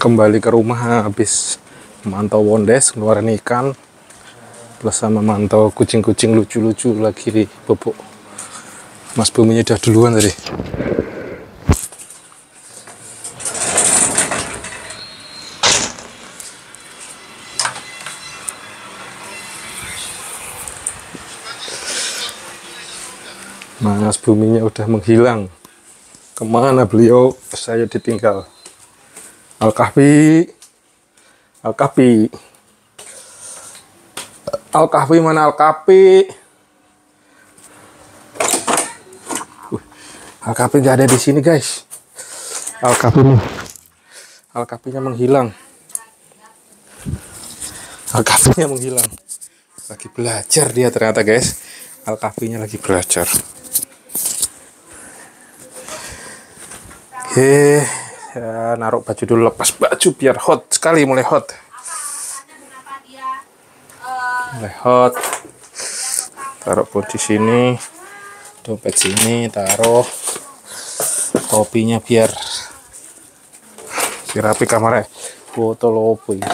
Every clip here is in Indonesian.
kembali ke rumah habis memantau wondes ngeluarin ikan plus sama mantau kucing-kucing lucu-lucu lagi di bobok. Mas Buminya udah duluan tadi. Mas Buminya udah menghilang. Kemana beliau? Saya ditinggal. Al-Kahfi, Al-Kahfi, Al-Kahfi mana Al-Kahfi? Al-Kahfi nggak ada di sini guys. Al-Kahfinya menghilang. Al-Kahfinya menghilang. Lagi belajar dia ternyata guys. Al-Kahfinya lagi belajar. Oke, ya, naruh baju dulu, lepas baju biar hot sekali, mulai hot. Taruh kunci sini, dompet sini, taruh topinya biar rapi kamarnya. Foto lopo ini.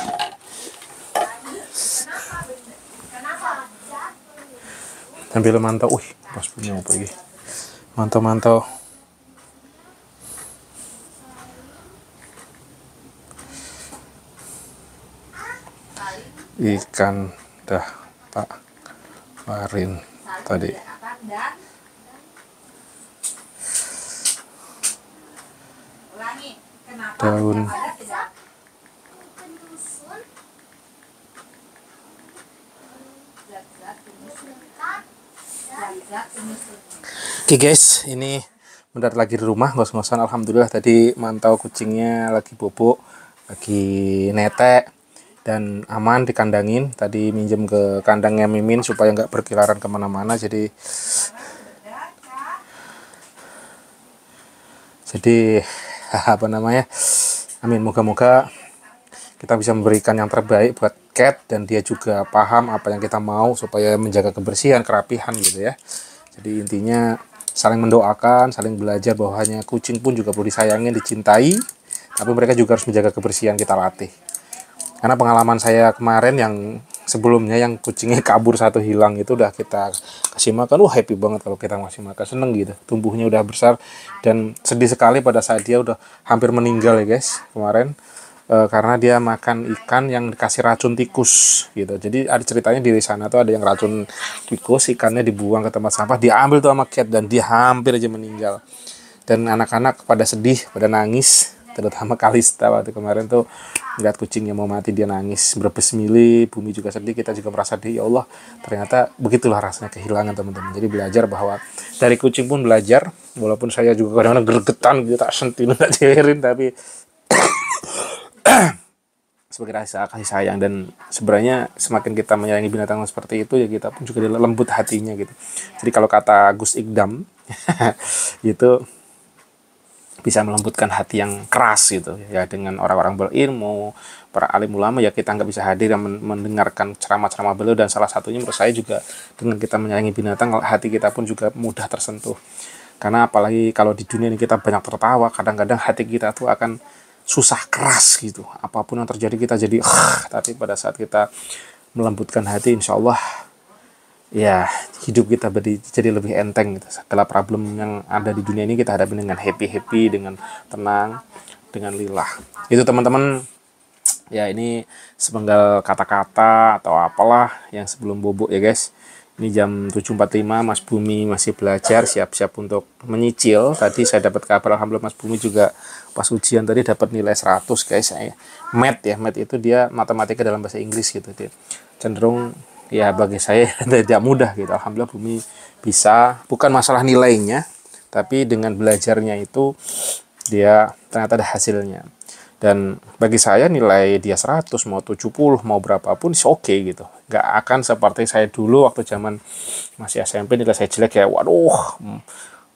Sambil mantau, pas punya apa ini? Mantau. Ikan dah tak keluarin tadi. Daun. Oke guys, ini bentar lagi di rumah ngos-ngosan. Alhamdulillah tadi mantau kucingnya lagi bobok, lagi netek. Dan aman dikandangin. Tadi minjem ke kandangnya Mimin supaya nggak berkeliaran kemana-mana. Jadi apa namanya, amin, moga-moga kita bisa memberikan yang terbaik buat cat dan dia juga paham apa yang kita mau supaya menjaga kebersihan, kerapihan gitu ya. Jadi intinya saling mendoakan, saling belajar bahwanya kucing pun juga perlu disayangin, dicintai, tapi mereka juga harus menjaga kebersihan, kita latih. Karena pengalaman saya kemarin yang sebelumnya yang kucingnya kabur satu hilang itu udah kita kasih makan, happy banget kalau kita masih makan, seneng gitu, tumbuhnya udah besar. Dan sedih sekali pada saat dia udah hampir meninggal ya guys kemarin, karena dia makan ikan yang dikasih racun tikus gitu. Jadi ada ceritanya di sana tuh ada yang racun tikus, ikannya dibuang ke tempat sampah, diambil tuh sama cat dan dia hampir aja meninggal. Dan anak-anak pada sedih, pada nangis, terutama Kalista waktu kemarin tuh lihat kucingnya mau mati dia nangis berbesmili. Bumi juga sedih, kita juga merasa sedih. Ya Allah, ternyata begitulah rasanya kehilangan teman-teman. Jadi belajar bahwa dari kucing pun belajar, walaupun saya juga kadang-kadang gergetan gitu, tak sentil, tak cewerin, tapi sebagai rasa kasih sayang. Dan sebenarnya semakin kita menyayangi binatang seperti itu ya kita pun juga lembut hatinya gitu. Jadi kalau kata Gus Ikdam gitu, bisa melembutkan hati yang keras gitu ya. Dengan orang-orang berilmu, para alim ulama ya kita nggak bisa hadir dan mendengarkan ceramah-ceramah beliau. Dan salah satunya menurut saya juga dengan kita menyayangi binatang, hati kita pun juga mudah tersentuh. Karena apalagi kalau di dunia ini kita banyak tertawa, kadang-kadang hati kita tuh akan susah keras gitu. Apapun yang terjadi kita jadi tapi pada saat kita melembutkan hati, insya Allah ya hidup kita jadi lebih enteng gitu. Segala problem yang ada di dunia ini kita hadapi dengan happy, dengan tenang, dengan lillah. Itu teman-teman ya, ini sepenggal kata-kata atau apalah yang sebelum bobok ya guys. Ini jam 7.45, Mas Bumi masih belajar, siap-siap untuk menyicil. Tadi saya dapat kabar alhamdulillah Mas Bumi juga pas ujian tadi dapat nilai 100 guys. Math itu dia matematika dalam bahasa Inggris gitu. Dia cenderung ya bagi saya tidak mudah gitu. Alhamdulillah Bumi bisa, bukan masalah nilainya, tapi dengan belajarnya itu dia ternyata ada hasilnya. Dan bagi saya nilai dia 100, mau 70, mau berapapun oke gitu. Gak akan seperti saya dulu waktu zaman masih SMP nilai saya jelek ya. Waduh,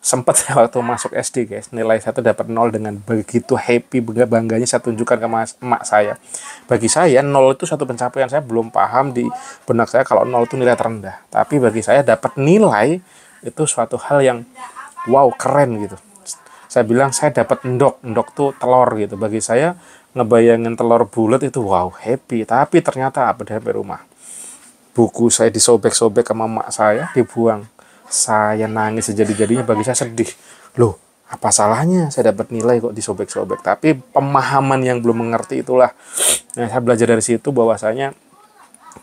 sempat waktu masuk SD guys, nilai 1 dapat 0 dengan begitu happy, bangganya saya tunjukkan ke emak saya. Bagi saya 0 itu satu pencapaian. Saya belum paham di benak saya kalau 0 itu nilai terendah. Tapi bagi saya dapat nilai itu suatu hal yang wow, keren gitu. saya bilang saya dapat endok. Endok tuh telur gitu. Bagi saya ngebayangin telur bulat itu wow, happy. Tapi ternyata apa, dari rumah buku saya disobek-sobek sama emak saya, dibuang. Saya nangis sejadi-jadinya, bagi saya sedih. Loh, apa salahnya saya dapat nilai kok disobek-sobek? Tapi pemahaman yang belum mengerti itulah. Nah, saya belajar dari situ bahwasanya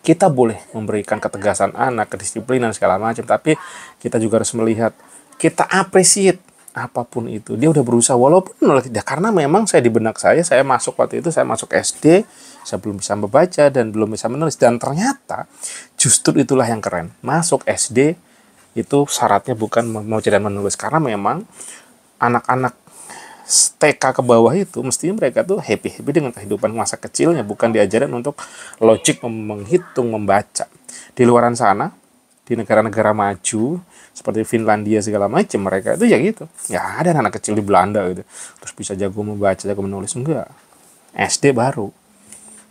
kita boleh memberikan ketegasan anak, kedisiplinan segala macam, tapi kita juga harus melihat, kita appreciate apapun itu. Dia udah berusaha walaupun tidak, karena memang saya di benak saya masuk waktu itu, saya masuk SD, saya belum bisa membaca dan belum bisa menulis, dan ternyata justru itulah yang keren. Masuk SD itu syaratnya bukan membaca dan menulis, karena memang anak-anak TK ke bawah itu mestinya mereka tuh happy dengan kehidupan masa kecilnya, bukan diajarin untuk logik, menghitung, membaca. Di luaran sana, di negara-negara maju seperti Finlandia segala macam, mereka itu ya gitu, ya ada anak kecil di Belanda gitu terus bisa jago membaca, jago menulis. Enggak, SD baru.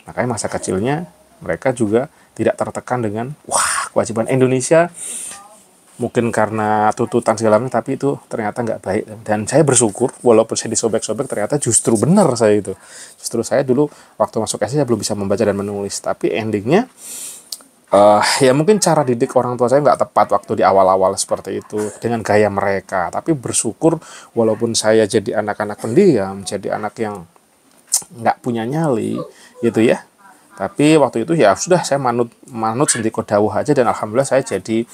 Makanya masa kecilnya mereka juga tidak tertekan dengan wah kewajiban. Indonesia mungkin karena tuntutan segala macam, tapi itu ternyata nggak baik. Dan saya bersyukur walaupun saya disobek-sobek, ternyata justru benar saya itu. Justru saya dulu waktu masuk SD saya belum bisa membaca dan menulis, tapi endingnya ya mungkin cara didik orang tua saya nggak tepat waktu di awal-awal seperti itu dengan gaya mereka. Tapi bersyukur walaupun saya jadi anak-anak pendiam, jadi anak yang nggak punya nyali gitu ya, tapi waktu itu ya sudah, saya manut sendiko dawuh aja, dan alhamdulillah saya jadi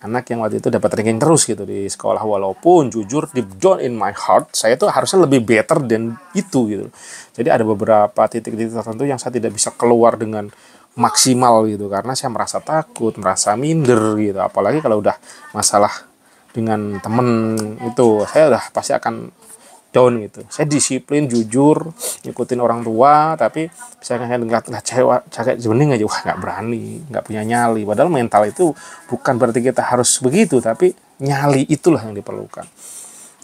anak yang waktu itu dapat ranking terus gitu di sekolah. Walaupun jujur deep down in my heart saya tuh harusnya lebih better dan itu gitu. Jadi ada beberapa titik-titik tertentu yang saya tidak bisa keluar dengan maksimal gitu, karena saya merasa takut, merasa minder gitu. Apalagi kalau udah masalah dengan temen itu, saya udah pasti akan down gitu. Saya disiplin, jujur, ngikutin orang tua, tapi misalnya saya ngeliat cewek bening aja, wah nggak berani, nggak punya nyali. Padahal mental itu bukan berarti kita harus begitu, tapi nyali itulah yang diperlukan.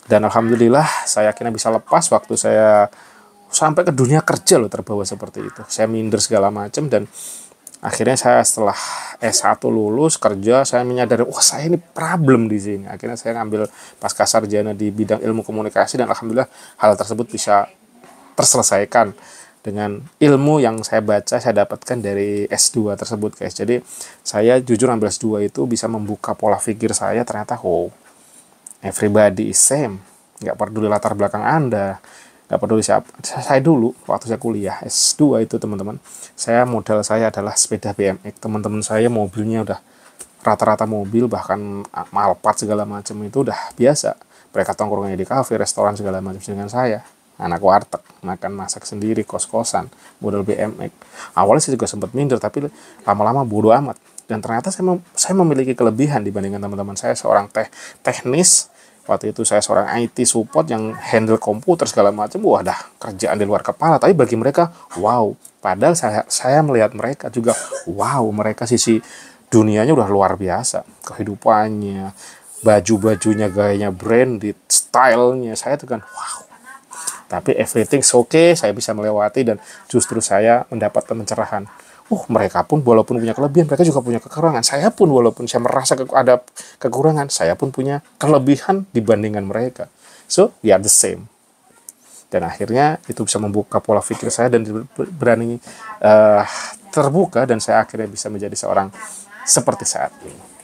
Dan alhamdulillah saya akhirnya bisa lepas waktu saya sampai ke dunia kerja loh, terbawa seperti itu. Saya minder segala macam, dan akhirnya saya setelah S1 lulus kerja, saya menyadari wah saya ini problem di sini. Akhirnya saya ngambil pascasarjana di bidang ilmu komunikasi, dan alhamdulillah hal tersebut bisa terselesaikan dengan ilmu yang saya baca, saya dapatkan dari S2 tersebut guys. Jadi saya jujur ambil S2 itu bisa membuka pola pikir saya, ternyata everybody is same. Nggak peduli latar belakang Anda, nggak peduli siapa. Saya dulu waktu saya kuliah S2 itu teman-teman, saya modal saya adalah sepeda BMX. Teman-teman saya mobilnya udah rata-rata mobil, bahkan Alphard segala macam itu udah biasa. Mereka tongkrongannya di kafe, restoran segala macam. Dengan saya anak warteg, makan masak sendiri, kos-kosan, modal BMX. Awalnya saya juga sempat minder, tapi lama-lama bodo amat. Dan ternyata saya memiliki kelebihan dibandingkan teman-teman saya. Seorang teknis, waktu itu saya seorang IT support yang handle komputer segala macam. Wah, dah kerjaan di luar kepala. Tapi bagi mereka, wow. Padahal saya melihat mereka juga, wow, mereka sisi dunianya udah luar biasa. Kehidupannya, baju-bajunya, gayanya branded, stylenya. Saya tuh kan, wow. Tapi everything's okay, saya bisa melewati, dan justru saya mendapatkan pencerahan. Mereka pun walaupun punya kelebihan, mereka juga punya kekurangan. Saya pun walaupun saya merasa ada kekurangan, saya pun punya kelebihan dibandingkan mereka. So, we are the same. Dan akhirnya itu bisa membuka pola pikir saya, dan berani terbuka, dan saya akhirnya bisa menjadi seorang seperti saat ini.